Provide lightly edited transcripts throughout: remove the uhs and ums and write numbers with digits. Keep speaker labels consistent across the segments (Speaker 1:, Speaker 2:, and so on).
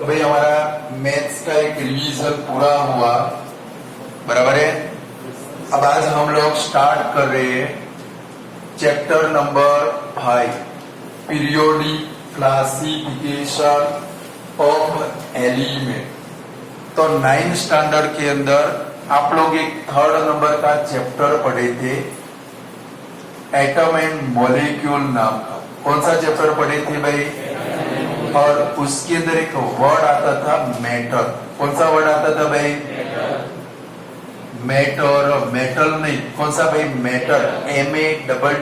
Speaker 1: तो भाई हमारा मैथ्स का एक रिवीजन पूरा हुआ, बराबर है। अब आज हम लोग स्टार्ट कर रहे हैं chapter number 5, periodic classification of element. तो 9th स्टैंडर्ड के अंदर आप लोग एक 3rd नंबर का चैप्टर पढ़े थे, एटम एंड मॉलिक्यूल नाम का। कौन सा चैप्टर पढ़े थे भाई? और उसके अंदर एक वर्ड आता था मैटर। कौन सा वर्ड आता था भाई? मैटर, मेटल नहीं। कौन सा भाई? Matter, MATTER।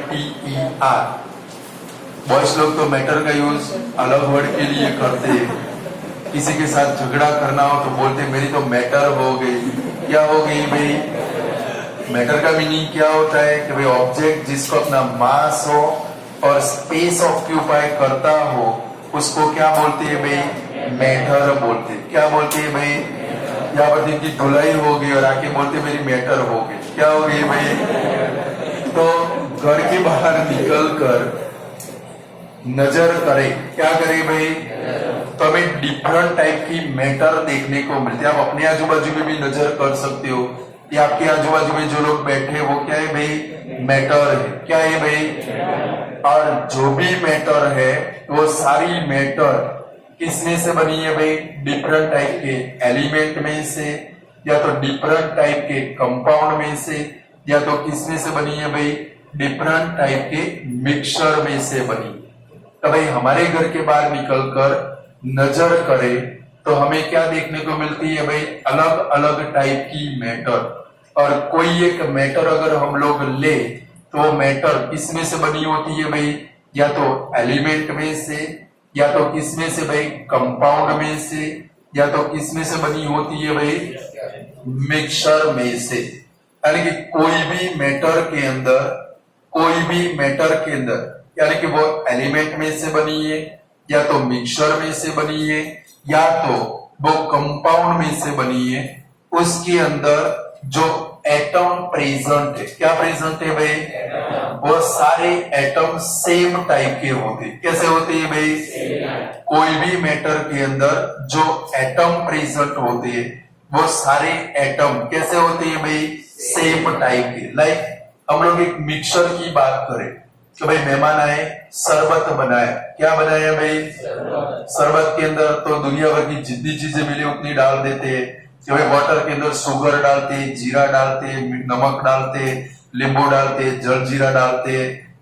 Speaker 1: बॉयज लोग तो मैटर का यूज अलग वर्ड के लिए करते हैं। किसी के साथ झगड़ा करना हो तो बोलते मेरी तो मैटर हो गई। क्या हो गई भाई? मैटर का मीनिंग क्या होता है कि भाई ऑब्जेक्ट जिसको अपना मास हो और स्पेस ऑक्यूपाई करता हो उसको क्या बोलते हैं भाई? मैटर बोलते हैं। क्या बोलते हैं भाई? यहाँ पर जिनकी धुलाई हो गई और आके बोलते मेरी मैटर हो गई। क्या हो गई भाई? तो घर के बाहर निकल कर नजर करे, क्या करे भाई? तो हमें डिफरेंट टाइप की मैटर देखने को मिलती है। आप अपने आजू बाजू में भी नजर कर सकते हो, या आपके आजू बाजू में जो लोग बैठे हैं वो क्या है भाई? मैटर है। क्या है भाई? और जो भी मैटर है वो सारी मैटर किसमें से बनी है भाई? डिफरेंट टाइप के एलिमेंट में से, या तो डिफरेंट टाइप के कंपाउंड में से, या तो किसमें से बनी है भाई? डिफरेंट टाइप के मिक्सचर में से बनी। तो भाई हमारे घर के बाहर निकलकर नजर करे तो हमें क्या देखने को मिलती है भाई? अलग अलग टाइप की मैटर। और कोई एक मैटर अगर हम लोग ले तो वो मैटर किसमें से बनी होती है भाई? या तो एलिमेंट में से, या तो किसमें से भाई? कंपाउंड में से, या तो किसमें से बनी होती है भाई? मिक्सचर में से। यानी कि कोई भी मैटर के अंदर, कोई भी मैटर के अंदर यानी कि वो एलिमेंट में से बनी है, या तो मिक्सचर में से बनी है, या तो वो कंपाउंड में से बनी है, उसके अंदर जो एटम प्रेजेंट है, क्या प्रेजेंट है भाई? वो सारे एटम सेम टाइप के होते हैं। कैसे होते हैं भाई? कोई भी मैटर के अंदर जो एटम प्रेजेंट होते हैं वो सारे एटम कैसे होते हैं भाई? सेम टाइप के। लाइक हम लोग एक मिक्सचर की बात करें तो भाई मेहमान आए, शरबत बनाया। क्या बनाया भाई? शरबत के अंदर तो दुनिया भर की जितनी चीजें मिली उतनी डाल देते हैं। कि भाई वाटर के अंदर शुगर डालते, जीरा डालते, नमक डालते, नींबू डालते, जलजीरा डालते,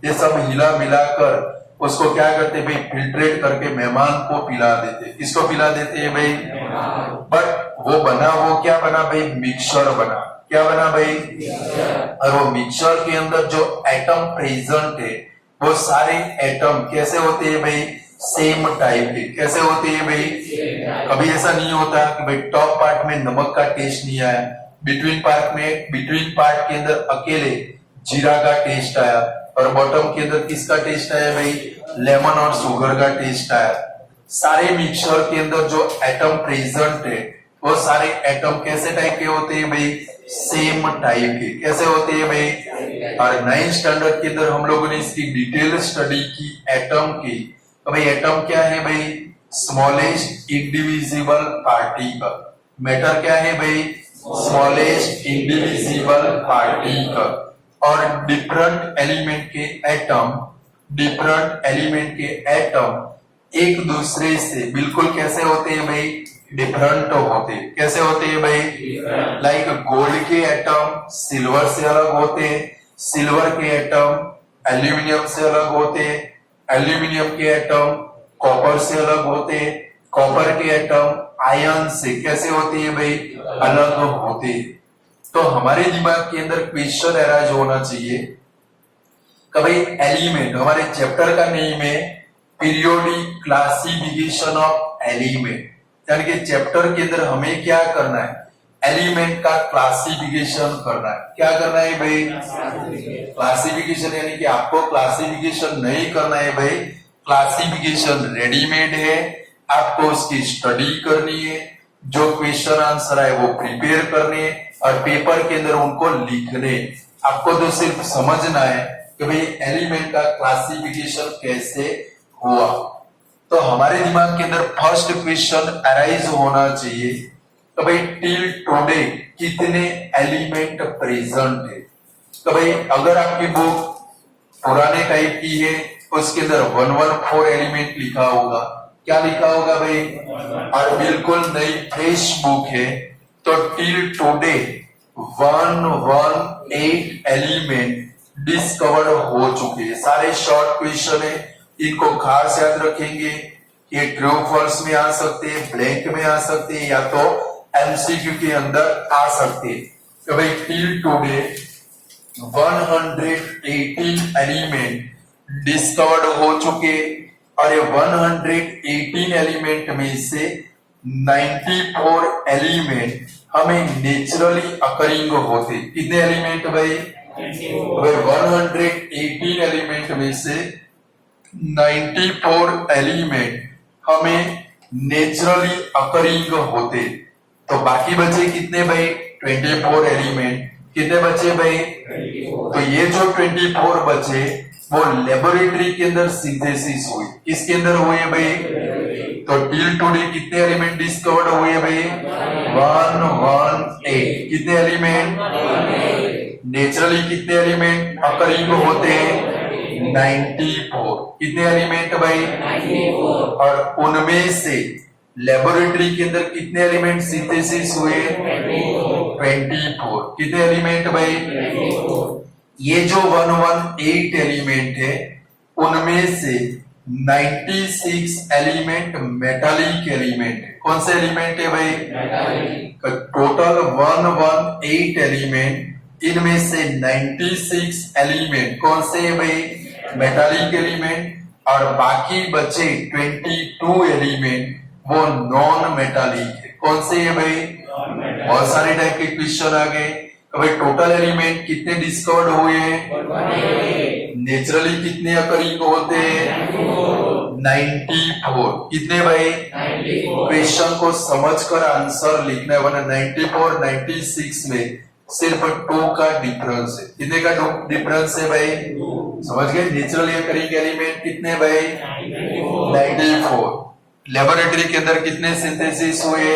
Speaker 1: ये सब हिला मिलाकर उसको क्या करते भाई? फिल्ट्रेट करके मेहमान को पिला देते। किसको पिला देते हैं भाई? बट वो बना, वो क्या बना भाई? मिक्सचर बना। क्या बना भाई? और वो मिक्सचर के अंदर जो एटम प्रेजेंट है वो सारे एटम कैसे होते हैं भाई? सेम टाइप के। कैसे होते हैं भाई? कभी ऐसा नहीं होता कि भाई टॉप पार्ट में नमक का टेस्ट नहीं आया, बिटवीन पार्ट के अंदर अकेले जीरा का टेस्ट आया, और बॉटम के अंदर किसका टेस्ट आया भाई? लेमन और शुगर का टेस्ट आया। सारे मिक्सचर के अंदर जो एटम प्रेजेंट है वो सारे एटम कैसे टाइप के होते हैं भाई? सेम टाइप के। कैसे होते हैं भाई? और 9th स्टैंडर्ड के अंदर हम लोगों ने इसकी डिटेल स्टडी की एटम की। तो भाई एटम क्या है भाई? Smallest indivisible particle. मैटर क्या है भाई? Smallest indivisible particle. और डिफरेंट एलिमेंट के एटम एक दूसरे से बिल्कुल कैसे होते हैं भाई? डिफरेंट होते। कैसे होते हैं भाई? लाइक गोल्ड के एटम सिल्वर से अलग होते, सिल्वर के एटम एल्यूमिनियम से अलग होते, एल्यूमिनियम के एटम कॉपर से अलग होते, कॉपर के एटम आयन से कैसे होते हैं भाई? अलग होते। तो हमारे दिमाग के अंदर क्वेश्चन अराइज होना चाहिए कि भाई एलिमेंट, हमारे चैप्टर का नेम है पीरियोडिक क्लासिफिकेशन ऑफ एलिमेंट। यानी कि चैप्टर के अंदर हमें क्या करना है? एलिमेंट का क्लासिफिकेशन करना है। क्या करना है भाई? क्लासिफिकेशन। यानी कि आपको क्लासिफिकेशन नहीं करना है भाई, क्लासिफिकेशन रेडीमेड है, आपको उसकी स्टडी करनी है, जो क्वेश्चन आंसर है वो प्रिपेयर करने और पेपर के अंदर उनको लिखने। आपको तो सिर्फ समझना है कि भाई एलिमेंट का क्लासिफिकेशन कैसे हुआ। तो हमारे दिमाग के अंदर फर्स्ट क्वेश्चन अराइज होना चाहिए तो भाई टिल टुडे कितने एलिमेंट प्रेजेंट है। तो भाई अगर आपकी बुक पुराने टाइप की है उसके अंदर 114 एलिमेंट लिखा होगा, क्या लिखा होगा भाई, और बिल्कुल नई फ्रेश बुक है तो टिल टुडे 118 एलिमेंट डिस्कवर्ड हो चुके हैं। सारे शॉर्ट क्वेश्चन है, इनको खास याद रखेंगे। ये ट्रू फॉल्स में आ सकते हैं, ब्लैंक में आ सकते हैं, या तो एमसीक्यू के अंदर आ सकते हैं। तो भाई टिल टुडे 118 एलिमेंट डिस्कवर्ड हो चुके और ये 118 एलिमेंट में से 94 एलिमेंट हमें नेचुरली अकरिंग होते। कितने एलिमेंट भाई, 118 एलिमेंट में से 94 एलिमेंट हमें नेचुरली अकरिंग होते। तो बाकी बचे कितने भाई, 24 एलिमेंट। कितने बचे भाई, तो ये जो 24 बचे वो लेबोरेटरी के अंदर सिंथेसिस हुई। किसके अंदर हुए भाई, तो टिल टुडे कितने एलिमेंट डिस्कवर्ड हुए भाई, 118। कितने एलिमेंट, नेचुरली कितने एलिमेंट अकरिंग होते हैं, 94। कितने एलिमेंट भाई, और उनमें से लेबोरेटरी के अंदर कितने एलिमेंट सिंथेसिस हुए, 24। कितने एलिमेंट भाई, ये जो 118 एलिमेंट है उनमें से 96 एलिमेंट मेटालिक एलिमेंट है। कौन से एलिमेंट है भाई, टोटल 118 एलिमेंट, इनमें से 96 एलिमेंट कौन से है भाई, मेटालिक एलिमेंट, और बाकी बचे 22 एलिमेंट वो नॉन मेटालिक है। कौन से है भाई, बहुत सारे टाइप के क्वेश्चन आ गए। तो भाई टोटल एलिमेंट कितने डिस्कवर्ड हुए, नेचुरली कितने अकरिंग होते हैं, 94। कितने भाई, क्वेश्चन को समझकर आंसर लिखना है, वरना 94 96 में सिर्फ 2 का डिफरेंस है। कितने का डिफरेंस है भाई, समझ गए। नेचुरली अकरिंग एलिमेंट कितने भाई, 94। लेबोरेटरी के अंदर कितने सिंथेसिस हुए,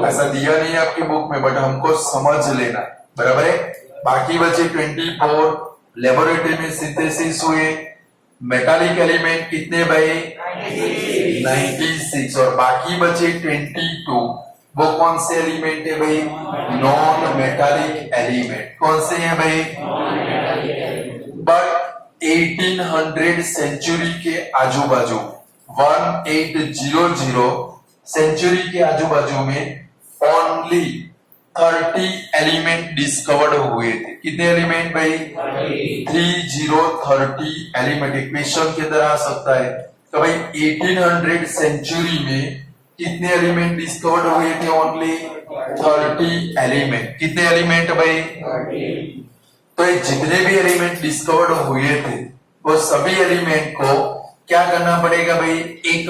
Speaker 1: ऐसा दिया नहीं आपकी बुक में, बट हमको समझ लेना, बराबर है। बाकी बचे 24, लेबोरेटरी में सिंथेसिस हुए। मेटालिक एलिमेंट कितने भाई, 96, और बाकी बचे 22, वो कौन से एलिमेंट है भाई, नॉन मेटालिक एलिमेंट। कौन से हैं भाई, बट 1800 सेंचुरी के आजू बाजू 1800 सेंचुरी के आजू बाजू में ओनली 30 एलिमेंट डिस्कवर्ड हुए थे। कितने एलिमेंट भाई, 30 एलिमेंट। क्वेश्चन के अंदर आ सकता है तो भाई 1800 सेंचुरी में कितने एलिमेंट डिस्कवर्ड हुए थे, ओनली 30 एलिमेंट। कितने एलिमेंट भाई, तो ये जितने भी एलिमेंट डिस्कवर्ड हुए थे वो सभी एलिमेंट को क्या करना पड़ेगा भाई, एक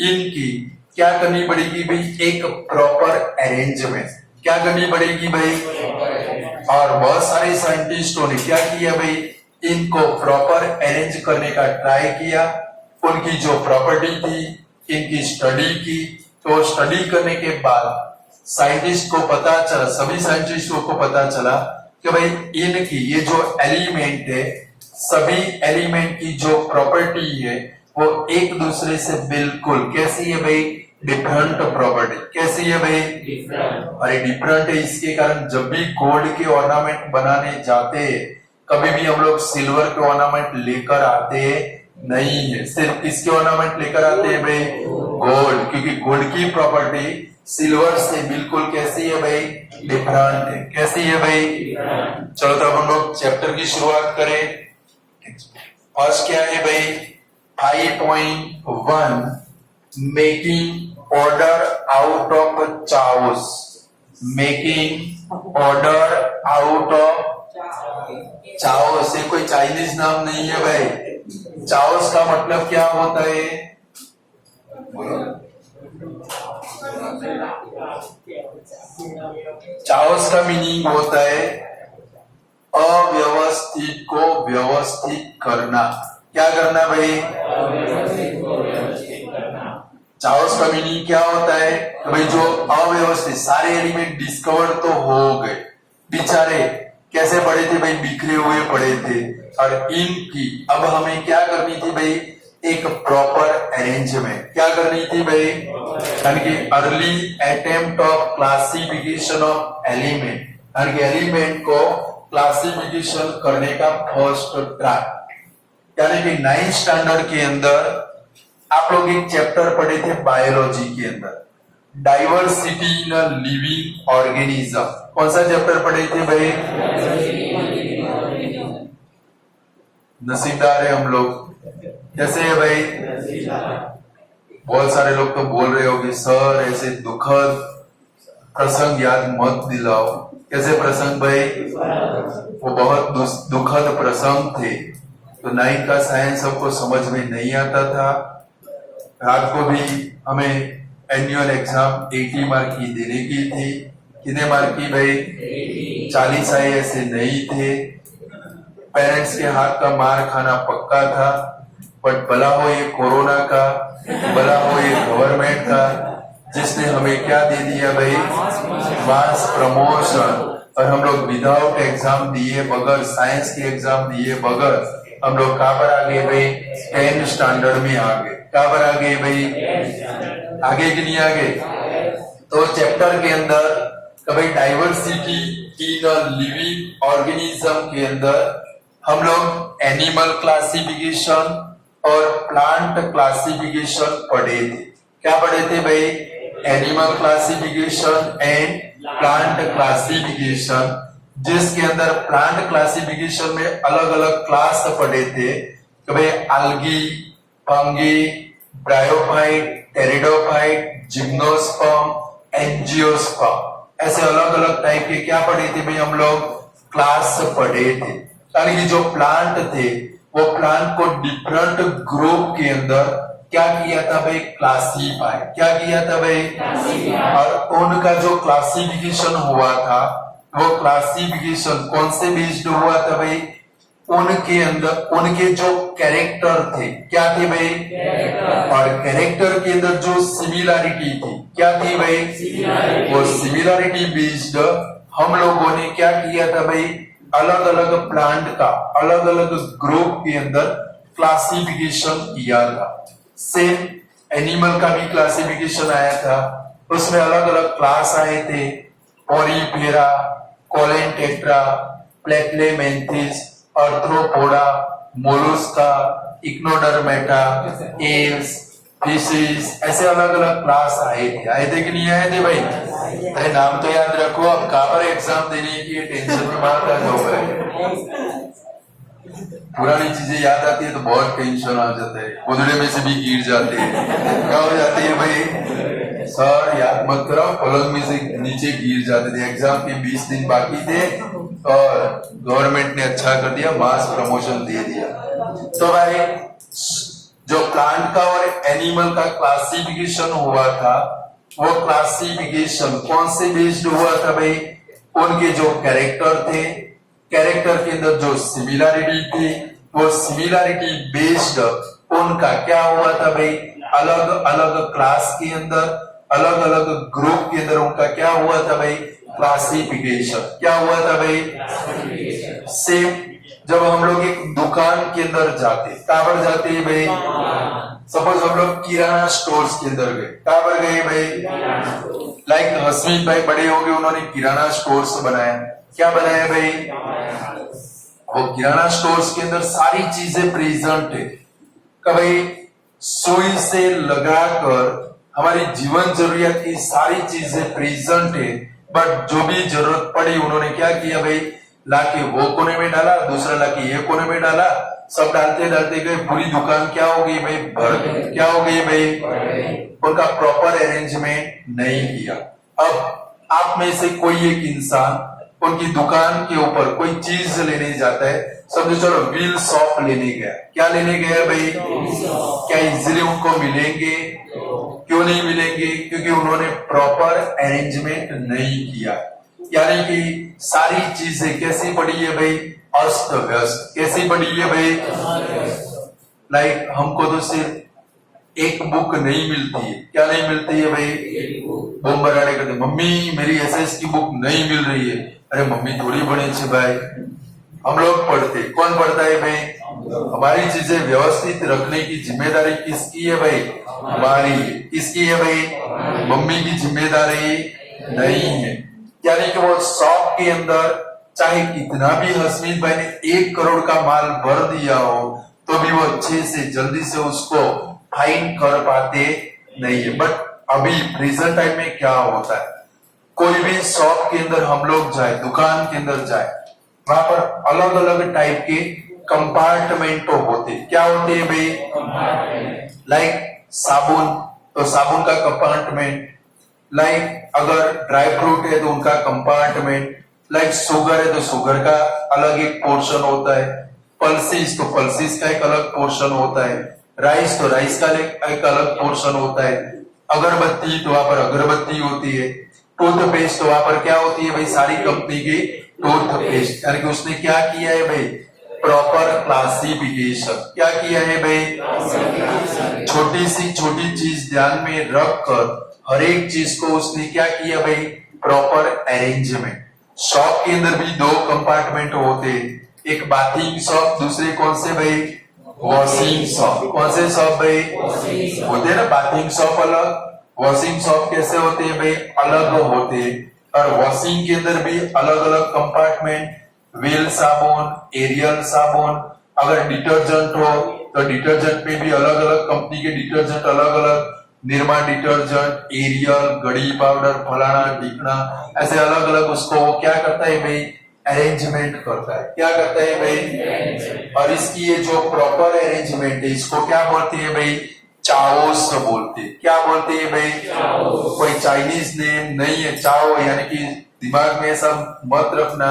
Speaker 1: इनकी क्या करनी पड़ेगी भाई, एक प्रॉपर अरेंजमेंट क्या करनी पड़ेगी भाई। और बहुत सारे साइंटिस्टों ने क्या किया भाई, इनको प्रॉपर अरेंज करने का ट्राई किया। उनकी जो प्रॉपर्टी थी इनकी स्टडी की, तो स्टडी करने के बाद साइंटिस्ट को पता चला, सभी साइंटिस्टों को पता चला कि भाई इनकी ये जो एलिमेंट है, सभी एलिमेंट की जो प्रॉपर्टी है वो एक दूसरे से बिल्कुल कैसी है भाई, डिफरेंट प्रॉपर्टी। कैसी है भाई, अरे डिफरेंट है। इसके कारण जब भी गोल्ड के ऑर्नामेंट बनाने जाते हैं, कभी भी हम लोग सिल्वर के ऑर्नामेंट लेकर आते नहीं है। सिर्फ किसके ऑर्नामेंट लेकर आते हैं भाई, गोल्ड, क्योंकि गोल्ड की प्रॉपर्टी सिल्वर से बिल्कुल कैसी है भाई, डिफरेंट है। कैसी है भाई, चलो तो अब हम लोग चैप्टर की शुरुआत करें। फर्स्ट क्या है भाई, 5.1 making order out of chaos. Making order out of chaos, ये कोई चाइनीज नाम नहीं है भाई। चाउस का मतलब क्या होता है, चाउस का मीनिंग होता है अव्यवस्थित को व्यवस्थित करना। क्या करना भाई, चाओस का मीनिंग क्या होता है कि भाई जो अव्यवस्थित सारे एलिमेंट डिस्कवर तो हो गए, बेचारे कैसे पड़े थे भाई, बिखरे हुए पड़े थे, और इनकी अब हमें क्या करनी थी भाई, एक प्रॉपर अरेंजमेंट क्या करनी थी भाई, यानी कि early attempt of classification of element, यानी कि एलिमेंट को क्लासिफिकेशन करने का फर्स्ट ट्राई। यानी कि 9th स्टैंडर्ड के अंदर आप लोग एक चैप्टर पढ़े थे बायोलॉजी के अंदर, डाइवर्सिटी इन लिविंग ऑर्गेनिज्म। कौन सा चैप्टर पढ़े थे भाई? नसीबदार है हम लोग। कैसे है भाई? बहुत सारे लोग तो बोल रहे होंगे सर ऐसे दुखद प्रसंग याद मत दिलाओ। कैसे प्रसंग भाई? वो बहुत दुखद प्रसंग थे। तो 9th का साइंस सबको समझ में नहीं आता था। रात को भी हमें एनुअल एग्जाम 80 मार्क की देने की थी। कितने मार्क की भाई? 40 आए ऐसे नहीं थे। पेरेंट्स के हाथ का मार खाना पक्का था। बट भला हो ये कोरोना का, भला हो ये गवर्नमेंट का, जिसने हमें क्या दे दिया भाई? मास प्रमोशन। और हम लोग विदाउट एग्जाम दिए बगैर, साइंस की एग्जाम दिए बगैर हम लोग कहां पर आ गए भाई? 10th स्टैंडर्ड में आ गए। कहां पर आ गए भाई? आगे कि नहीं आगे? तो चैप्टर के अंदर कभी डाइवर्सिटी इन लिविंग ऑर्गेनिज्म के अंदर हम लोग एनिमल क्लासिफिकेशन और प्लांट क्लासिफिकेशन पढ़े थे। क्या पढ़े थे भाई? Animal classification and plant classification, जिसके अंदर प्लांट क्लासिफिकेशन में अलग अलग क्लास पढ़े थे कि भाई algae, fungi, bryophyte, pteridophyte, gymnosperm, angiosperm, ऐसे अलग अलग टाइप के क्या पढ़े थे भाई? हम लोग क्लास पढ़े थे। यानी कि जो प्लांट थे वो प्लांट को डिफरेंट ग्रुप के अंदर क्या किया था भाई? क्लासीफाई। क्या किया था भाई? और उनका जो क्लासिफिकेशन हुआ था वो क्लासिफिकेशन कौन से बेस्ड हुआ था भाई? उनके अंदर उनके जो कैरेक्टर थे, क्या थे भाई? और कैरेक्टर के अंदर जो सिमिलरिटी थी, क्या थी भाई? वो सिमिलरिटी बेस्ड हम लोगों ने क्या किया था भाई? अलग अलग प्लांट का अलग अलग ग्रुप के अंदर क्लासिफिकेशन किया था। सेम एनिमल का भी क्लासिफिकेशन आया था, उसमें अलग अलग क्लास आए थे, ओरिफेरा, कोलेंटेट्रा, प्लेटलेमेंथिस, आर्थ्रोपोडा, मोलस्का, इक्नोडर्मेटा, एल्स, फिशेस, ऐसे अलग अलग क्लास आए थे कि नहीं आए थे भाई? अरे नाम तो याद रखो, अब कहां पर एग्जाम देने की टेंशन में मारता है। पुरानी चीजें याद आती है तो बहुत टेंशन आ जाता है, गोदड़े में से भी गिर जाते हैं। क्या हो जाती है भाई? सर याद मत कराओ, पलंग में से नीचे गिर जाते थे। एग्जाम के 20 दिन बाकी थे और गवर्नमेंट ने अच्छा कर दिया, मास प्रमोशन दे दिया। तो भाई जो प्लांट का और एनिमल का क्लासिफिकेशन हुआ था, वो क्लासिफिकेशन कौन से बेस्ड हुआ था भाई? उनके जो कैरेक्टर थे, कैरेक्टर के अंदर जो सिमिलरिटी थी, वो सिमिलरिटी बेस्ड उनका क्या हुआ था भाई? अलग अलग क्लास के अंदर, अलग अलग ग्रुप के अंदर उनका क्या हुआ था भाई? क्लासिफिकेशन। क्या हुआ था भाई? सेम जब हम लोग एक दुकान के अंदर जाते, कहां पर जाते हैं भाई? सपोज हम लोग किराना स्टोर्स के अंदर गए, कहां पर गए भाई? लाइक हसमीत भाई बड़े हो गए, उन्होंने किराना स्टोर्स बनाया। क्या बनाया भाई? वो किराना स्टोर्स के अंदर सारी चीजें प्रेजेंट है। कभी सुई से लगाकर हमारी जीवन जरूरियात की सारी चीजें प्रेजेंट है। बट जो भी जरूरत पड़ी उन्होंने क्या किया भाई? लाके वो कोने में डाला, दूसरा लाके ये कोने में डाला, सब डालते डालते गए, पूरी दुकान क्या हो गई भाई? भर गई। क्या हो गई भाई? उनका प्रॉपर अरेंजमेंट नहीं किया। अब आप में से कोई एक इंसान उनकी दुकान के ऊपर कोई चीज लेने जाता है, समझो चलो व्हील शॉप लेने गया। क्या लेने गया भाई? क्या इजीली उनको मिलेंगे? क्यों नहीं मिलेंगे? क्योंकि उन्होंने प्रॉपर अरेंजमेंट नहीं किया। यानी कि सारी चीजें कैसी पड़ी है भाई? अस्त व्यस्त। कैसी पड़ी है भाई? लाइक हमको तो सिर्फ एक बुक नहीं मिलती है। क्या नहीं मिलती है भाई? बम बराड़े करते, मम्मी मेरी एसएस की बुक नहीं मिल रही है। अरे मम्मी थोड़ी बड़े छे भाई, हम लोग पढ़ते। कौन पढ़ता है भाई? हमारी चीजें व्यवस्थित रखने की जिम्मेदारी किसकी है भाई? हमारी। किसकी है भाई? मम्मी की जिम्मेदारी नहीं है। यानी कि वो शॉप के अंदर चाहे कितना भी हसमीत भाई ने 1 करोड़ का माल भर दिया हो तो भी वो अच्छे से जल्दी से उसको फाइन कर पाते नहीं है। बट अभी प्रेजेंट टाइम में क्या होता है, कोई भी शॉप के अंदर हम लोग जाए, दुकान के अंदर जाए, वहां पर अलग अलग टाइप के कंपार्टमेंट होते। क्या होते हैं भाई? लाइक साबुन तो साबुन का कंपार्टमेंट, लाइक अगर ड्राई फ्रूट है तो उनका कंपार्टमेंट, लाइक शुगर है तो शुगर का अलग एक पोर्शन होता है, पल्सीज तो पल्सीज का एक अलग पोर्शन होता है, राइस तो राइस का एक अलग पोर्शन होता है, अगरबत्ती तो वहां पर अगरबत्ती होती है, टूथपेस्ट तो वहां पर क्या होती है भाई? सारी कंपनी की टूथपेस्ट। यानी कि उसने क्या किया है भाई? Proper classification. क्या किया है भाई? छोटी सी छोटी चीज ध्यान में रखकर हर एक चीज को उसने क्या किया भाई? Proper arrangement. शॉप के अंदर भी 2 कंपार्टमेंट होते, एक बाथिंग शॉप, दूसरे कौन से भाई? Washing shop. कौन से शॉप भाई? होते हैं ना, बाथिंग शॉप अलग, वॉशिंग शॉप कैसे होते हैं भाई? अलग होते। और वॉशिंग के अंदर भी अलग अलग कंपार्टमेंट, व्हील साबुन, एरियल साबुन, अगर डिटर्जेंट हो तो डिटर्जेंट में भी अलग अलग कंपनी के डिटर्जेंट अलग अलग, निर्मा डिटर्जेंट, एरियल, गड़ी पाउडर, फलाना ढिकना, ऐसे अलग अलग उसको वो क्या करता है भाई? अरेंजमेंट करता है। क्या करता है भाई? और इसकी ये जो प्रॉपर अरेंजमेंट है इसको क्या बोलते हैं भाई? चाओस बोलते हैं। क्या बोलते हैं भाई? कोई चाइनीज नेम नहीं है चाओ, यानी कि दिमाग में सब मत रखना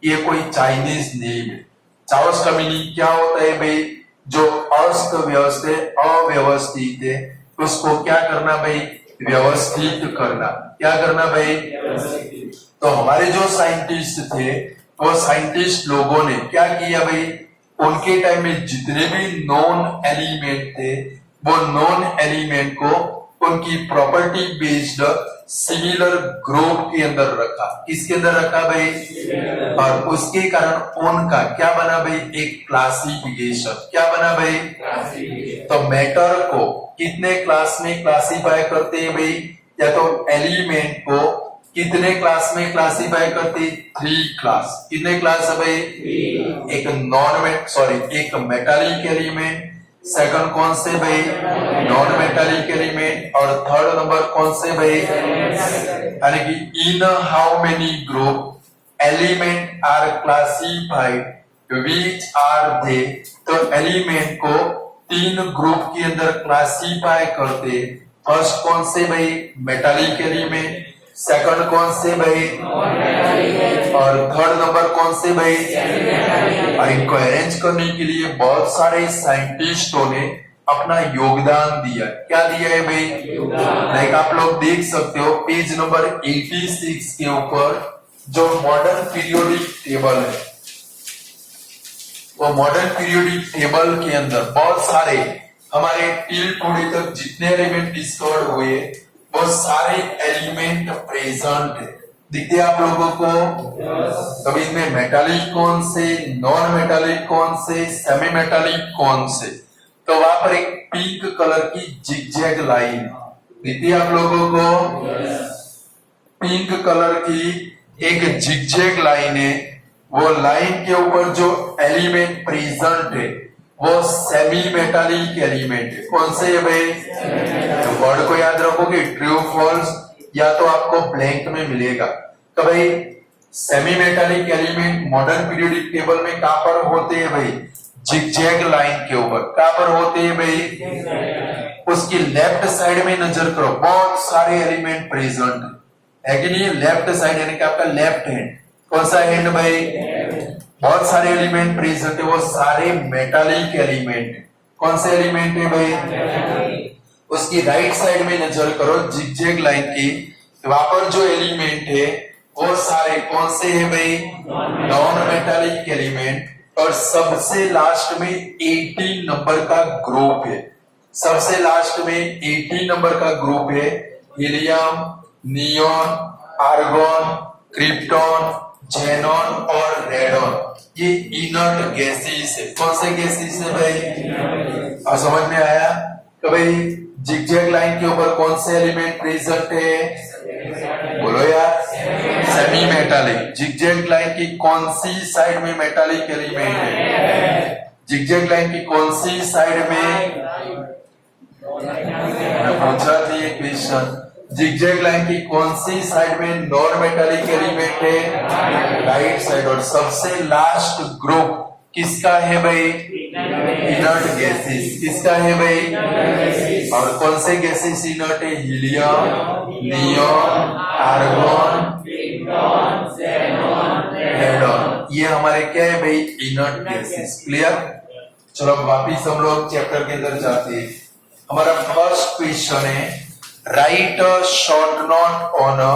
Speaker 1: ये कोई चाइनीज नेम है। चाओस का मीनिंग क्या होता है भाई? जो अस्त व्यस्त है, अव्यवस्थित है, उसको क्या करना भाई? व्यवस्थित करना। क्या करना भाई? तो हमारे जो साइंटिस्ट थे वो साइंटिस्ट लोगों ने क्या किया भाई? उनके टाइम में जितने भी नॉन एलिमेंट थे वो नॉन एलिमेंट को उनकी प्रॉपर्टी बेस्ड सिमिलर ग्रुप के अंदर रखा। किसके अंदर रखा भाई? और उसके कारण उनका क्या बना भाई? एक क्लासिफिकेशन। क्या बना भाई? तो मैटर को कितने क्लास में क्लासिफाई करते हैं भाई? या तो एलिमेंट को कितने क्लास में क्लासिफाई करते? 3 क्लास। कितने क्लास है भाई? एक एक मेटालिक एलिमेंट, सेकंड कौन से भाई? नॉन मेटालिक एलिमेंट, और थर्ड नंबर कौन से भाई? यानी कि in how many group element are classified which are they. तो एलिमेंट को 3 ग्रुप के अंदर क्लासिफाई करते। फर्स्ट कौन से भाई? मेटालिक एलिमेंट, सेकंड कौन से भाई? और थर्ड नंबर कौन से भाई? और इनको अरेंज करने के लिए बहुत सारे साइंटिस्टों ने अपना योगदान दिया। क्या दिया है भाई? लाइक आप लोग देख सकते हो पेज नंबर 86 के ऊपर जो मॉडर्न पीरियोडिक टेबल है, वो मॉडर्न पीरियोडिक टेबल के अंदर बहुत सारे हमारे टिल टुडे तक जितने एलिमेंट डिस्कवर हुए वो सारे एलिमेंट प्रेजेंट है। दिखते आप लोगों को? तो इसमें मेटालिक कौन से, नॉन मेटालिक कौन से, सेमी मेटालिक कौन से। तो वहां पर एक पिंक कलर की जिगजैग लाइन दिखती है आप लोगों को? पिंक कलर की एक जिगजैग लाइन है। वो लाइन के ऊपर जो एलिमेंट प्रेजेंट है वो सेमी मेटालिक एलिमेंट है। कौन से है भाई? तो वर्ड को याद रखोगे, ट्रू फॉल्स, या तो आपको ब्लैंक में मिलेगा। तो भाई semi metallic element modern periodic table में कहां पर होते हैं भाई? जिगजैग लाइन के ऊपर। कहां पर होते हैं भाई? उसकी लेफ्ट साइड में नजर करो, बहुत सारे एलिमेंट प्रेजेंट है कि नहीं? लेफ्ट साइड यानी कि आपका लेफ्ट हैंड। कौन सा हैंड भाई? बहुत सारे एलिमेंट प्रेजेंट है, वो सारे मेटालिक एलिमेंट है। कौन से एलिमेंट है भाई? उसकी राइट साइड में नजर करो जिगजैग लाइन की, तो वहां पर जो एलिमेंट है वो सारे कौन से है भाई? Non metallic element. और सबसे लास्ट में 18 नंबर का ग्रुप है। सबसे लास्ट में 18 नंबर का ग्रुप है helium, neon, argon, krypton, xenon और रेडॉन। ये इनर्ट गैसेस है। कौन से गैसेस है भाई? और समझ में आया? तो भाई जिगजैग लाइन के ऊपर कौन से एलिमेंट प्रेजेंट है? बोलो यार, सेमी मेटालिक। जिगजैग लाइन की कौन सी साइड में मेटालिक एलिमेंट है? जिगजैग लाइन की कौन सी साइड में? पूछा थी एक क्वेश्चन, जिगजैग लाइन की कौन सी साइड में नॉन मेटालिक एलिमेंट है? Right side. और सबसे लास्ट ग्रुप किसका है भाई? Inert gases. किसका है भाई? और कौन से गैसेस इनर्ट है? Helium, neon, argon, radon. ये हमारे क्या है भाई? Inert gases. क्लियर? चलो वापिस हम लोग चैप्टर के अंदर जाते हैं। हमारा फर्स्ट क्वेश्चन है, write a short note on a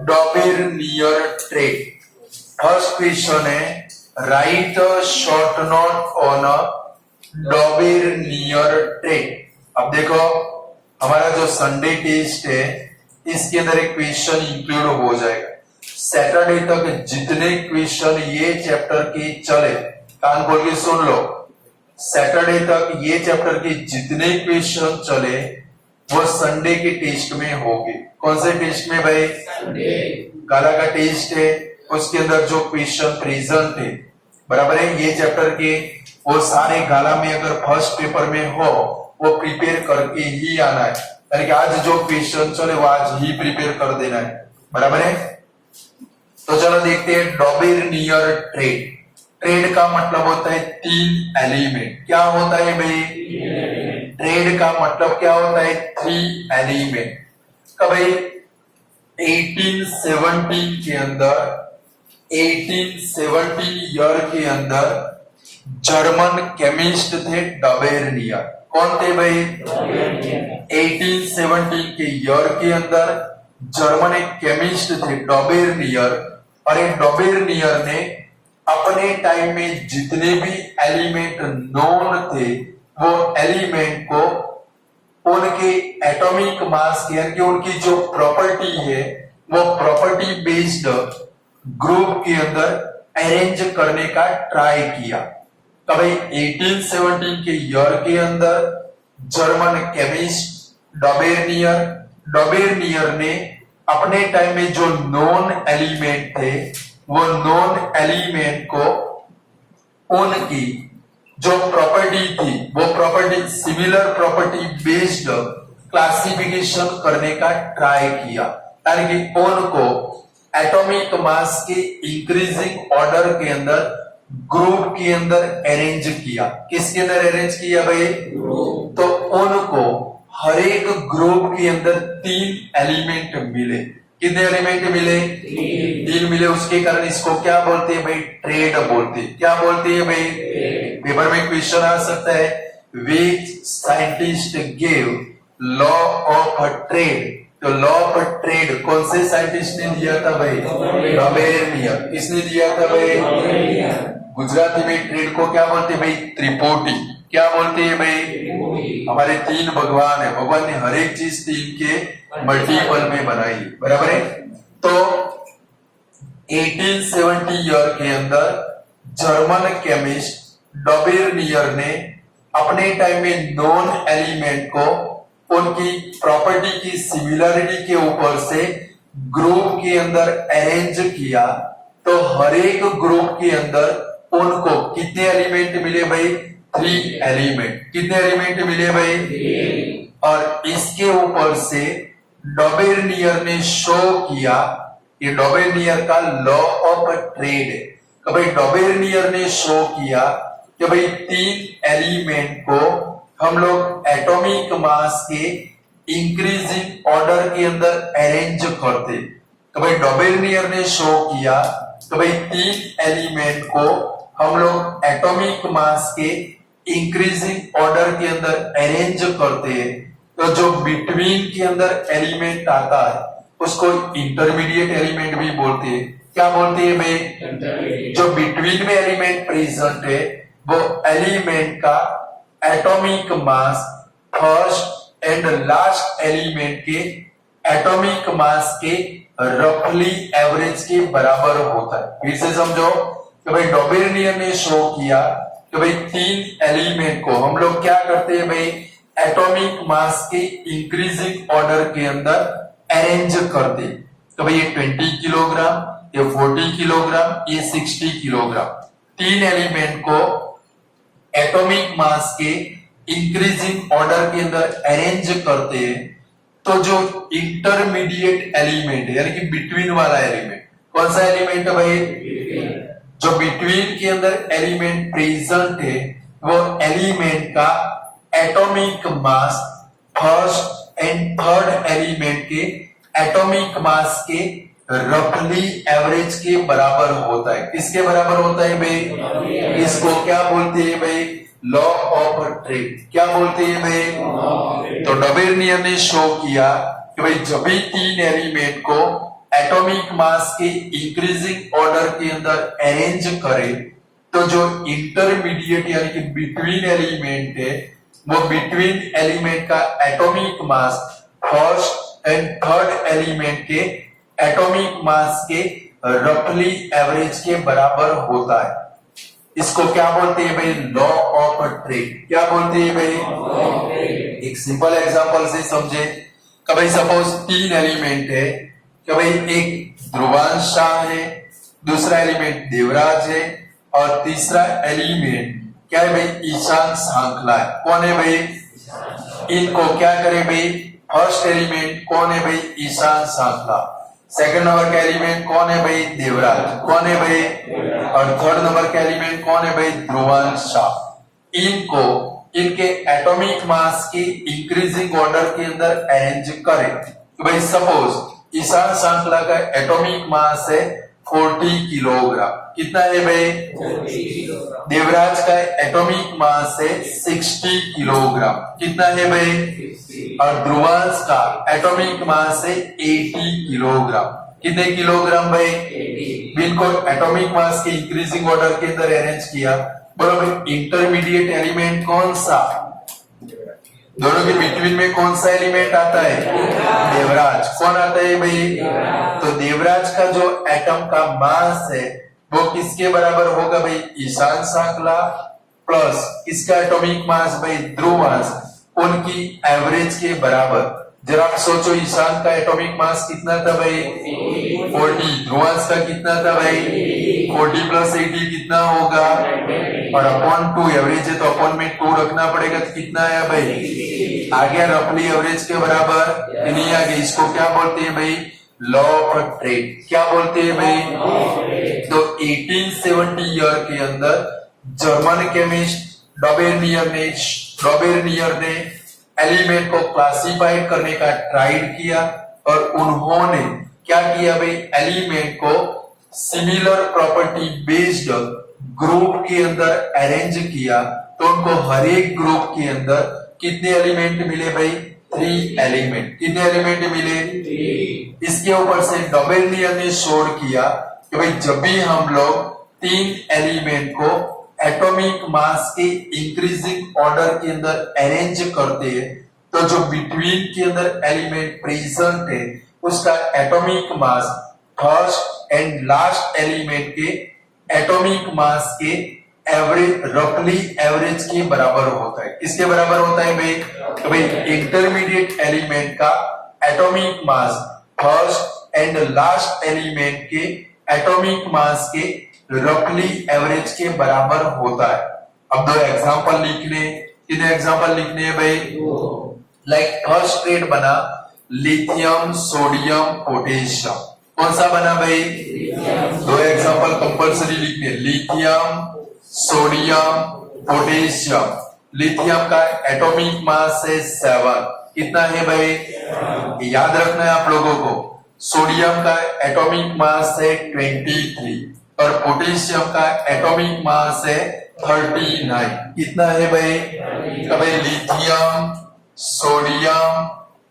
Speaker 1: Tavernier trade. First question है, write a short note on a Tavernier trade. अब देखो हमारा जो संडे टेस्ट है इसके अंदर एक क्वेश्चन इंक्लूड हो जाएगा। सैटरडे तक जितने क्वेश्चन ये चैप्टर के चले, कान खोल के सुन लो, सैटरडे तक ये चैप्टर के जितने क्वेश्चन चले वो संडे के टेस्ट में होंगे। कौन से टेस्ट में भाई? गाला का टेस्ट है, उसके अंदर जो क्वेश्चन प्रेजेंट है, बराबर है, ये चैप्टर के वो सारे गाला में अगर फर्स्ट पेपर में हो वो प्रिपेयर करके ही आना है। यानी कि आज जो क्वेश्चन चले वो आज ही प्रिपेयर कर देना है, बराबर है। तो चलो देखते हैं डॉबेरनियर ट्रेड। ट्रेड का मतलब होता है 3 एलिमेंट। क्या होता है भाई? ट्रेड का मतलब क्या होता है? 3 एलिमेंट। का भाई 1870 के अंदर, 1870 ईयर के अंदर जर्मन केमिस्ट थे डॉबेरनियर। कौन थे भाई? 1870 के ईयर के अंदर जर्मन एक केमिस्ट थे डॉबेरनियर। और एक डॉबेरनियर ने अपने टाइम में जितने भी एलिमेंट नोन थे वो एलिमेंट को उनके एटॉमिक मास के, यानी कि उनकी जो प्रॉपर्टी है वो प्रॉपर्टी बेस्ड ग्रुप के अंदर अरेंज करने का ट्राई किया। तो भाई 1817 के ईयर के अंदर जर्मन केमिस्ट डॉबेरनियर ने अपने टाइम में जो नॉन एलिमेंट थे वो नॉन एलिमेंट को उनकी जो प्रॉपर्टी थी वो property similar property based classification करने का ट्राई किया, यानी कि उनको एटॉमिक मास के इंक्रीजिंग ऑर्डर के अंदर ग्रुप के अंदर अरेंज किया। किसके अंदर अरेंज किया भाई? तो उनको हर एक ग्रुप के अंदर 3 एलिमेंट मिले। कितने एलिमेंट मिले? 3 मिले। उसके कारण इसको क्या बोलते हैं भाई? ट्रेड बोलते हैं। क्या बोलते हैं भाई? पेपर में क्वेश्चन आ सकता है, which scientist gave law of trade. तो लॉ ऑफ ट्रेड कौन से साइंटिस्ट ने दिया था भाई? डॉबेरनियर। किसने दिया था भाई? गुजराती में ट्रेड को क्या बोलते हैं भाई? त्रिपुटी। क्या बोलते हैं भाई? हमारे 3 भगवान है, भगवान ने हर एक चीज 3 के मल्टीपल में बनाई, बराबर है। तो 1870 ईयर के अंदर जर्मन केमिस्ट डॉबेरनियर ने अपने टाइम में नॉन एलिमेंट को उनकी प्रॉपर्टी की सिमिलरिटी के ऊपर से ग्रुप के अंदर अरेंज किया। तो हर एक ग्रुप के अंदर उनको कितने एलिमेंट मिले भाई? 3 एलिमेंट। कितने एलिमेंट मिले भाई? और इसके ऊपर से डॉबेरनियर ने शो किया, ये डॉबेरनियर का लॉ ऑफ ट्रेड है। तो भाई डॉबेरनियर ने शो किया कि भाई 3 एलिमेंट को हम लोग एटॉमिक मास के इंक्रीजिंग ऑर्डर के अंदर अरेंज करते। तो भाई डॉबेरनियर ने शो किया तो भाई 3 एलिमेंट को हम लोग एटॉमिक मास के इंक्रीजिंग ऑर्डर के अंदर अरेंज करते हैं। तो जो बिटवीन के अंदर एलिमेंट आता है उसको इंटरमीडिएट एलिमेंट भी बोलते हैं। क्या बोलते हैं भाई? जो बिटवीन में एलिमेंट प्रेजेंट है वो एलिमेंट का atomic mass first and last element के एटॉमिक मास के रफली एवरेज के बराबर होता है। फिर से समझो कि भाई डॉबेरिनियर ने शो किया कि भाई तीन एलिमेंट को हम लोग क्या करते हैं भाई, एटॉमिक मास के इंक्रीजिंग ऑर्डर के अंदर अरेंज करते। तो भाई ये 20 किलोग्राम, ये 40 किलोग्राम, ये 60 किलोग्राम, तीन एलिमेंट को एटॉमिक मास के इंक्रीजिंग ऑर्डर के अंदर अरेंज करते हैं। तो जो इंटरमीडिएट एलिमेंट है यानी कि बिटवीन वाला एलिमेंट, कौन सा एलिमेंट है भाई, जो बिटवीन के अंदर एलिमेंट प्रेजेंट है वो एलिमेंट का atomic mass first and third element के एटॉमिक मास के रफली एवरेज के बराबर होता है। किसके बराबर होता है भाई, इसको क्या बोलते हैं भाई, लॉ ऑफ ट्रेड। क्या बोलते हैं भाई, तो डॉबेरिनियर ने शो किया कि भाई जब भी तीन एलिमेंट को एटॉमिक मास के इंक्रीजिंग ऑर्डर के अंदर अरेंज करे तो जो इंटरमीडिएट यानी कि बिटवीन एलिमेंट है वो बिटवीन एलिमेंट का atomic mass first and third element के एटॉमिक मास के रफली एवरेज के बराबर होता है। इसको क्या बोलते हैं भाई, लॉ ऑफ ट्रेड। क्या बोलते हैं भाई, एक सिंपल एग्जांपल से समझे कि भाई सपोज तीन एलिमेंट है कि भाई एक ध्रुवांश शाह है, दूसरा एलिमेंट देवराज है और तीसरा एलिमेंट क्या है भाई, ईशान सांखला है। कौन है भाई, इनको क्या करे भाई, फर्स्ट एलिमेंट कौन है भाई, ईशान सांखला, सेकंड नंबर का एलिमेंट कौन है भाई, देवराज, कौन है भाई, और थर्ड नंबर का एलिमेंट कौन है भाई, ध्रुवांश शाह। इनको इनके एटॉमिक मास के इंक्रीजिंग ऑर्डर के अंदर अरेंज करें। तो भाई सपोज ईशान सांखला का एटॉमिक मास है 40 किलोग्राम, कितना है भाई, देवराज का एटॉमिक मास है 60 किलोग्राम, कितना है भाई, और ध्रुवांश का एटॉमिक मास है 80 किलोग्राम, कितने किलोग्राम भाई, इनको एटॉमिक मास के इंक्रीजिंग ऑर्डर के अंदर अरेंज किया। बोलो भाई इंटरमीडिएट एलिमेंट कौन सा, दोनों के बिटवीन में कौन सा एलिमेंट आता है, देवराज। कौन आता है भाई, तो देवराज का जो एटम का मास है वो किसके बराबर होगा भाई, ईशान सांखला प्लस किसका एटॉमिक मास भाई, ध्रुवांश, उनकी एवरेज के बराबर। जरा आप सोचो ईशान का एटॉमिक मास कितना था भाई, 40, ध्रुवांश का कितना था भाई, 40 प्लस 80 कितना होगा, और अपॉन 2, एवरेज है तो अपॉन में 2 रखना पड़ेगा, तो कितना है भाई, आ गया रफली एवरेज के बराबर, नहीं आ गया। इसको क्या बोलते हैं भाई, लॉ ऑफ ट्रेड। क्या बोलते हैं भाई, तो 1870 ईयर के अंदर जर्मन केमिस्ट डॉबेरिनियर ने एलिमेंट को क्लासिफाइड करने का ट्राइड किया और उन्होंने क्या किया भाई, एलिमेंट को सिमिलर प्रॉपर्टी बेस्ड ग्रुप के अंदर अरेंज किया। तो उनको हर एक ग्रुप के अंदर कितने एलिमेंट मिले भाई, 3 एलिमेंट। कितने एलिमेंट मिले, इसके ऊपर से डॉबेरिनियर ने शो किया कि भाई जब भी हम लोग 3 एलिमेंट को एटॉमिक मास के इंक्रीजिंग ऑर्डर के अंदर अरेंज करते हैं तो जो बिटवीन के अंदर एलिमेंट प्रेजेंट है उसका atomic mass first and last element के एटॉमिक मास के एवरेज रफली एवरेज के बराबर होता है। किसके बराबर होता है भाई, तो भाई इंटरमीडिएट एलिमेंट का atomic mass first and last element के एटॉमिक मास के रफली एवरेज के बराबर होता है। अब 2 एग्जांपल लिखने, कितने एग्जांपल लिखने हैं भाई, लाइक फर्स्ट ट्रेड बना लिथियम सोडियम पोटेशियम, कौन सा बना भाई, 2 एग्जांपल कंपलसरी लिखने, लिथियम सोडियम पोटेशियम। लिथियम का एटॉमिक मास है 7, कितना है भाई, याद रखना है आप लोगों को। सोडियम का एटॉमिक मास है 23 और पोटेशियम का एटॉमिक मास है 39, कितना है भाई, भाई लिथियम सोडियम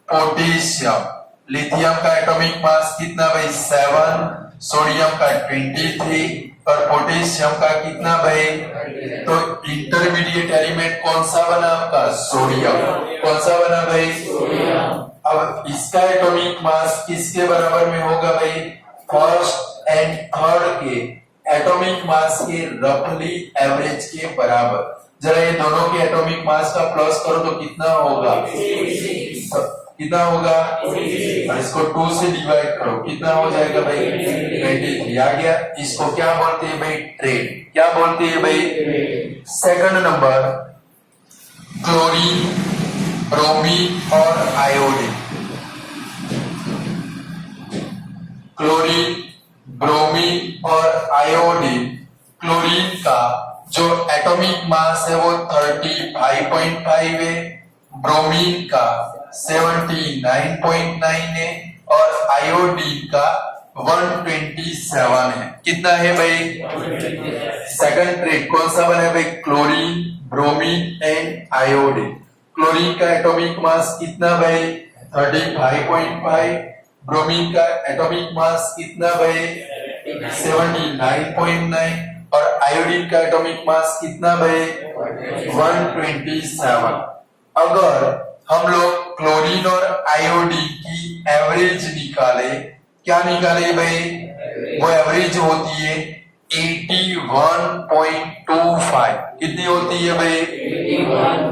Speaker 1: पोटेशियम। लिथियम का एटॉमिक मास कितना भाई, 7, सोडियम का 23 और पोटेशियम का कितना भाई? तो इंटरमीडिएट एलिमेंट कौन सा बना आपका? सोडियम। कौन सा बना भाई? सोडियम। अब इसका एटॉमिक मास किसके बराबर में होगा भाई? फर्स्ट एंड थर्ड के एटॉमिक मास के रफली एवरेज के बराबर। जरा ये दोनों के एटॉमिक मास का प्लस करो तो कितना होगा? कितना होगा? और इसको 2 से डिवाइड करो, कितना हो जाएगा भाई? 23 आ गया। इसको क्या बोलते हैं भाई? ट्रेड। क्या बोलते हैं भाई? सेकंड नंबर, क्लोरीन, ब्रोमीन और आयोडीन। क्लोरीन, ब्रोमीन और आयोडीन। क्लोरीन का जो एटॉमिक मास है वो 35.5 है, ब्रोमीन का 79.9 है और आयोडीन का 127 है। कितना है भाई? सेकंड ट्रेड कौन सा बना है भाई? Chlorine, bromine and iodine. Chlorine का एटॉमिक मास कितना भाई? 35.5। ब्रोमीन का एटॉमिक मास कितना भाई? 79.9 और आयोडीन का एटॉमिक मास कितना भाई? 127। अगर हम लोग क्लोरीन और आयोडीन की एवरेज निकाले, क्या निकाले भाई? वो एवरेज होती है 81.25। कितनी होती है भाई?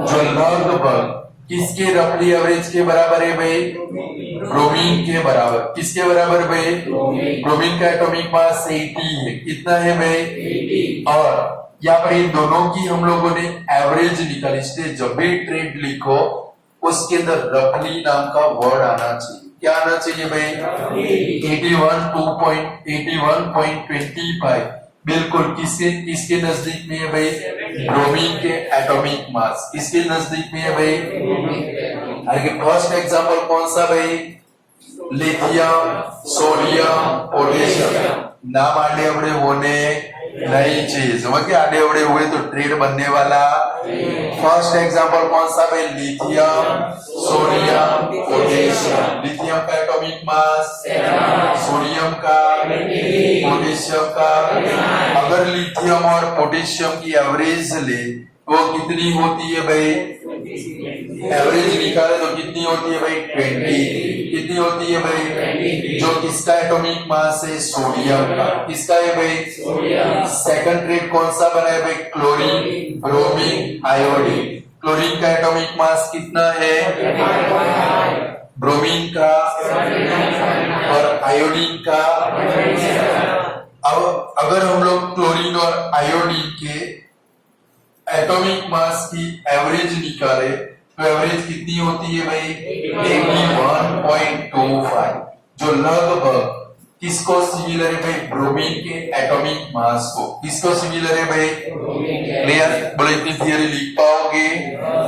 Speaker 1: जो लगभग किसके रफली एवरेज के बराबर है भाई? ब्रोमीन के बराबर। किसके बराबर भाई? ब्रोमीन का एटॉमिक मास 80 है। कितना है भाई? और यहाँ पर इन दोनों की हम लोगों ने एवरेज निकाली, इसलिए जब भी ट्रेड लिखो उसके अंदर रफली नाम का वर्ड आना चाहिए। क्या आना चाहिए भाई? 81.25 बिल्कुल किसके नजदीक में है भाई? ब्रोमीन के एटॉमिक मास। किसके नजदीक में है भाई? आगे फर्स्ट एग्जांपल कौन सा भाई? Lithium, sodium, potassium. नाम आड़े अवड़े होने नहीं चाहिए, समझ के? आड़े अवड़े हुए तो ट्रेड बनने वाला। फर्स्ट एग्जांपल कौन सा भाई? Lithium, sodium, potassium. लिथियम का एटॉमिक मास, सोडियम का, पोटेशियम का। अगर लिथियम और पोटेशियम की एवरेज ले वो कितनी होती है भाई? एवरेज निकाले तो कितनी होती है भाई? 20। कितनी होती है भाई? जो किसका एटॉमिक मास है? सोडियम का। किसका है भाई? सेकंड ट्रेड कौन सा बना है भाई? Chlorine, bromine, iodine. क्लोरीन का एटॉमिक मास कितना है? ब्रोमीन का और आयोडीन का। अब अगर हम लोग क्लोरीन और आयोडीन के एटॉमिक मास की एवरेज निकाले तो एवरेज कितनी होती है भाई? 81.25, जो लगभग किसको सिमिलर है भाई? ब्रोमीन के एटॉमिक मास को। किसको सिमिलर है भाई? क्लियर? बोले इतनी थियरी लिख पाओगे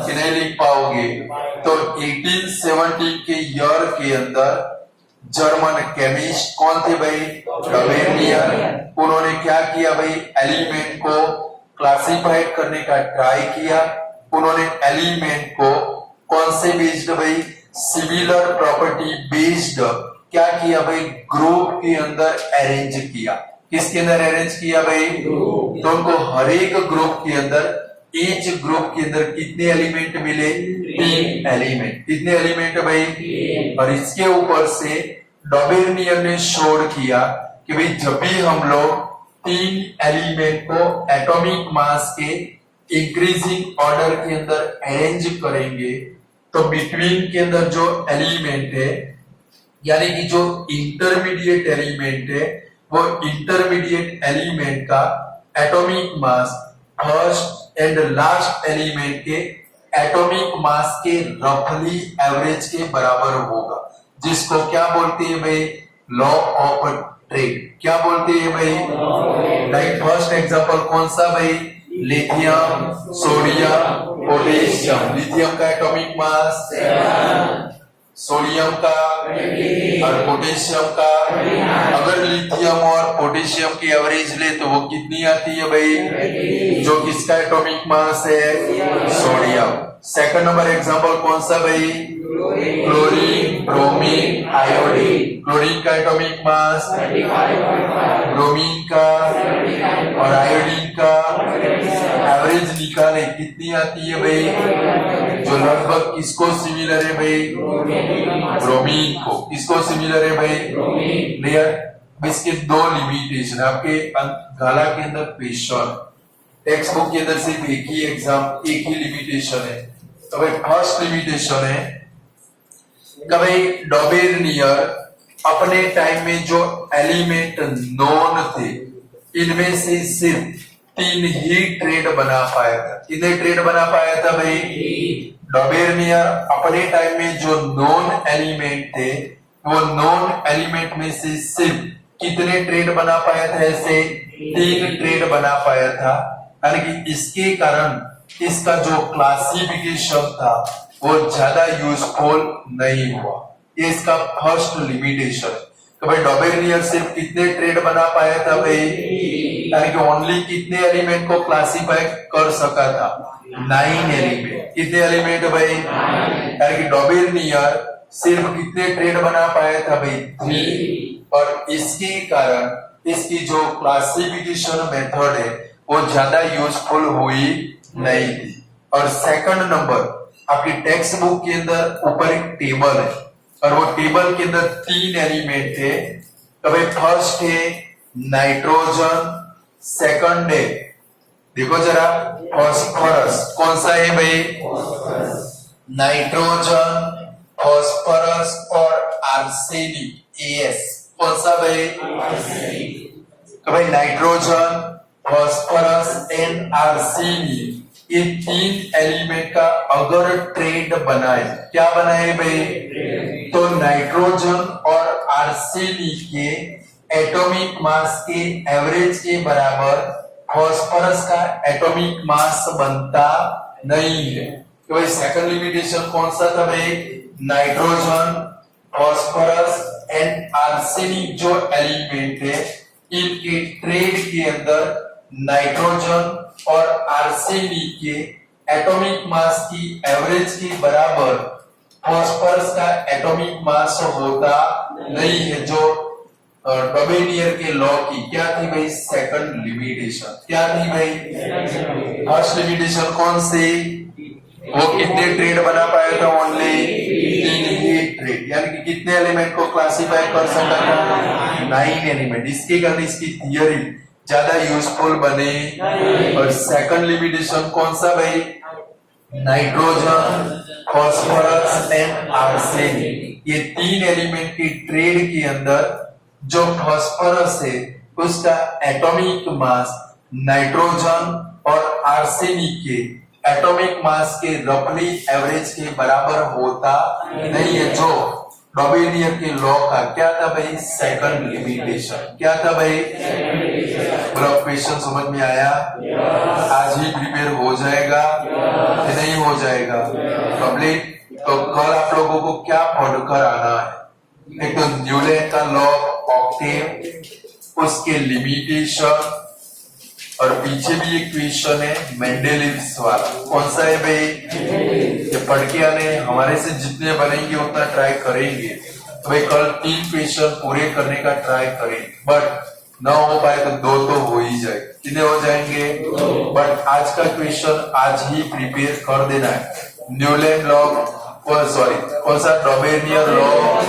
Speaker 1: कि नहीं लिख पाओगे? तो 1870 के ईयर के अंदर जर्मन केमिस्ट कौन थे भाई? डबेनियर। उन्होंने क्या किया भाई? एलिमेंट को क्लासिफाइड करने का ट्राई किया। उन्होंने एलिमेंट को कौन से बेस्ड भाई? सिमिलर प्रॉपर्टी बेस्ड क्या किया भाई? ग्रुप के अंदर अरेंज किया। किसके अंदर अरेंज किया भाई? तो उनको हर एक ग्रुप के अंदर, ईच ग्रुप के अंदर कितने एलिमेंट मिले? 3 एलिमेंट। कितने एलिमेंट भाई? और इसके ऊपर से डबेनियर ने शोर किया कि भाई जब भी हम लोग 3 एलिमेंट को एटॉमिक मास के इंक्रीजिंग ऑर्डर के अंदर अरेंज करेंगे तो बिटवीन के अंदर जो एलिमेंट है, यानी कि जो इंटरमीडिएट एलिमेंट है, वो इंटरमीडिएट एलिमेंट का atomic mass first and last element के एटॉमिक मास के रफली एवरेज के बराबर होगा, जिसको क्या बोलते हैं भाई? Law of trade. क्या बोलते हैं भाई? लाइक फर्स्ट एग्जांपल कौन सा भाई? Lithium, sodium, potassium. लिथियम का एटॉमिक मास, सोडियम का और पोटेशियम का। अगर लिथियम और पोटेशियम की एवरेज ले तो वो कितनी आती है भाई? जो किसका एटॉमिक मास है? सोडियम। सेकंड नंबर एग्जांपल कौन सा भाई? Chlorine, bromine, iodine. क्लोरीन का एटॉमिक मास, ब्रोमीन का और आयोडीन का एवरेज निकाले कितनी आती है भाई, जो लगभग किसको सिमिलर है भाई, ब्रोमीन को। किसको सिमिलर है भाई, क्लियर। इसके दो लिमिटेशन आपके गाला के अंदर क्वेश्चन, टेक्स्ट बुक के अंदर सिर्फ एक ही एग्जाम, एक ही लिमिटेशन है। तो भाई फर्स्ट लिमिटेशन है कि भाई डॉबेरनियर अपने टाइम में जो एलिमेंट नॉन थे इनमें से सिर्फ 3 ही ट्रेड बना पाया था। कितने ट्रेड बना पाया था भाई, डॉबेरनियर अपने टाइम में जो नॉन एलिमेंट थे वो नॉन एलिमेंट में से सिर्फ कितने ट्रेड बना पाया था, ऐसे 3 ट्रेड बना पाया था। यानी कि इसके कारण इसका जो क्लासिफिकेशन था वो ज्यादा यूजफुल नहीं हुआ। ये इसका फर्स्ट लिमिटेशन। तो भाई डॉबेरनियर सिर्फ कितने ट्रेड बना पाया था भाई, यानी कि ओनली कितने एलिमेंट को क्लासिफाई कर सका था, 9 एलिमेंट। कितने एलिमेंट भाई, यानी कि डॉबेरनियर सिर्फ कितने ट्रेड बना पाया था भाई, 3। और इसके कारण इसकी जो क्लासिफिकेशन मेथड है वो ज्यादा यूजफुल हुई नहीं थी। और सेकंड नंबर आपकी टेक्स्ट बुक के अंदर ऊपर एक टेबल है और वो टेबल के अंदर 3 एलिमेंट थे। तो भाई फर्स्ट है नाइट्रोजन, सेकंड है देखो जरा फॉस्फोरस। कौन सा है भाई, नाइट्रोजन, फॉस्फोरस और आर्सेनिक, एस। कौन सा भाई, तो भाई नाइट्रोजन, फॉस्फोरस एंड आर्सेनिक, ये 3 एलिमेंट का अगर ट्रेड बनाए, क्या बनाए भाई, तो नाइट्रोजन और आर्सेनिक के एटॉमिक मास के एवरेज के बराबर फॉस्फोरस का एटॉमिक मास बनता नहीं है। तो भाई सेकंड लिमिटेशन कौन सा था भाई, नाइट्रोजन, फॉस्फोरस एंड आर्सेनिक जो एलिमेंट है इनके ट्रेड के अंदर नाइट्रोजन और आर्सेनिक के एटॉमिक मास की एवरेज के बराबर फॉस्फोरस का एटॉमिक मास होता नहीं है। जो डॉबेरनियर के लॉ की क्या थी भाई, सेकंड लिमिटेशन। क्या थी भाई, फर्स्ट लिमिटेशन कौन सी, वो कितने ट्रेड बना पाया था, ओनली 3 ही ट्रेड। यानी कि कितने एलिमेंट को क्लासिफाई कर सकता था, 9 एलिमेंट। इसके कारण इसकी थियरी ज्यादा यूजफुल बने। और सेकंड लिमिटेशन कौन सा भाई, नाइट्रोजन, फॉस्फोरस एंड आर्सेनिक, ये 3 एलिमेंट की ट्रेड के अंदर जो फॉस्फोरस है उसका एटॉमिक मास नाइट्रोजन और आर्सेनिक के एटॉमिक मास के रफली एवरेज के बराबर होता नहीं है। जो डॉबेरनियर के लॉ का क्या था भाई, सेकंड लिमिटेशन। क्या था भाई, बोलो क्वेश्चन समझ में आया, आज ही प्रिपेयर हो जाएगा कि नहीं हो जाएगा पब्लिक। तो कल आप लोगों को क्या पढ़कर आना है, एक तो न्यूलैंड का लॉ ऑक्टेव, उसके लिमिटेशन, और पीछे भी एक क्वेश्चन है मेंडेलीव्स वाला। कौन सा है भाई, ये पढ़ के आने, हमारे से जितने बनेंगे उतना ट्राई करेंगे। तो भाई कल 3 क्वेश्चन पूरे करने का ट्राई करेंगे, बट ना हो पाए तो 2 तो हो ही जाए। कितने हो जाएंगे, बट आज का क्वेश्चन आज ही प्रिपेयर कर देना है। न्यूलैंड लॉ, सॉरी कौन सा, डॉबेरनियर लॉ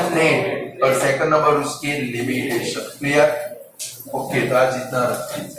Speaker 1: ट्रेड, और सेकंड नंबर उसके लिमिटेशन। Clear, okay. तो आज इतना रखते हैं।